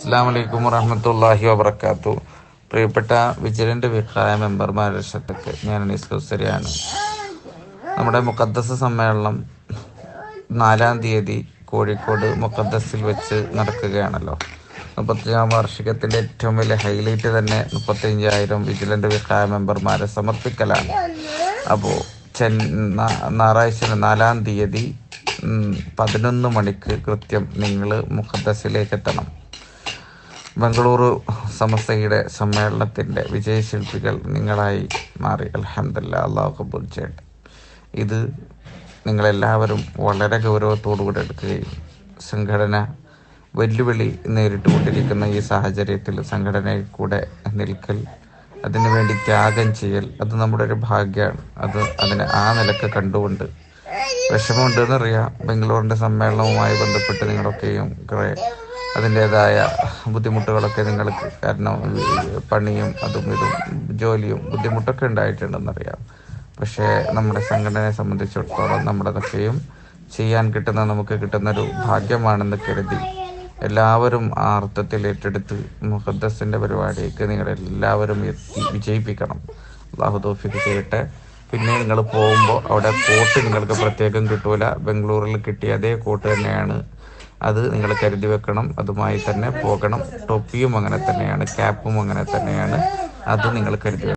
അസ്സലാമു അലൈക്കും വറഹ്മത്തുള്ളാഹി വബറകാത്തു. പ്രിയപ്പെട്ട വിജിലന്റ് വിഖായ മെമ്പർമാരുടെ ശ്രദ്ധയ്ക്ക് ഞാൻ അനീസ്. നമ്മുടെ മുഖദ്ദസ് സമ്മേളനം 4-ാം തീയതി കോഴിക്കോട് മുഖദ്ദസിൽ വെച്ച് നടക്കുകയാണല്ലോ. 35-ാം വാർഷികത്തിൻ്റെ ഏറ്റവും വലിയ ഹൈലൈറ്റ് തന്നെ 35,000 വിജിലന്റ് വിഖായ മെമ്പർമാരെ സമർപ്പിക്കലാണ്. അപ്പോൾ ഞായറാഴ്ച 4-ാം തീയതി 11 മണിക്ക് കൃത്യം നിങ്ങൾ മുഖദ്ദസിലേക്ക് എത്തണം. ബംഗളൂരു സമസ്തയുടെ സമ്മേളനത്തിൻ്റെ വിജയശില്പികൾ നിങ്ങളായി മാറി. അൽഹംദുലില്ലാ, അള്ളാഹു കബൂൽ ചെയ്യട്ടെ. ഇത് നിങ്ങളെല്ലാവരും വളരെ ഗൗരവത്തോടുകൂടി എടുക്കുകയും സംഘടന വെല്ലുവിളി നേരിട്ടുകൊണ്ടിരിക്കുന്ന ഈ സാഹചര്യത്തിൽ സംഘടനയിൽ കൂടെ നിൽക്കൽ, അതിനുവേണ്ടി ത്യാഗം ചെയ്യൽ, അത് നമ്മുടെ ഒരു ഭാഗ്യമാണ്. അതിനെ ആ നിലക്ക് കണ്ടുകൊണ്ട് വിഷമമുണ്ടെന്നറിയാം. ബംഗളൂരിൻ്റെ സമ്മേളനവുമായി ബന്ധപ്പെട്ട് നിങ്ങളൊക്കെയും കുറേ അതിൻ്റേതായ ബുദ്ധിമുട്ടുകളൊക്കെ നിങ്ങൾക്ക്, കാരണം പണിയും അതും ഇതും ജോലിയും ബുദ്ധിമുട്ടൊക്കെ ഉണ്ടായിട്ടുണ്ടെന്നറിയാം. പക്ഷേ നമ്മുടെ സംഘടനയെ സംബന്ധിച്ചിടത്തോളം നമ്മുടെതൊക്കെയും ചെയ്യാൻ നമുക്ക് കിട്ടുന്നൊരു ഭാഗ്യമാണെന്ന് കരുതി എല്ലാവരും ആ അർത്ഥത്തിൽ ഏറ്റെടുത്ത് മുഖദ്ദസിൻ്റെ പരിപാടിക്ക് നിങ്ങളെല്ലാവരും എത്തി വിജയിപ്പിക്കണം. അല്ലാഹു തൗഫീഖ് ചെയ്യട്ടെ. പിന്നെ നിങ്ങൾ പോകുമ്പോൾ അവിടെ കോട്ട് നിങ്ങൾക്ക് പ്രത്യേകം കിട്ടൂല. ബംഗളൂരിൽ കിട്ടിയ അതേ കോട്ട് തന്നെയാണ്. അത് നിങ്ങൾ കരുതി വെക്കണം. അതുമായി തന്നെ പോകണം. ടൊപ്പിയും അങ്ങനെ തന്നെയാണ്, ക്യാപ്പും അങ്ങനെ തന്നെയാണ്. അത് നിങ്ങൾ കരുതി വെക്കണം.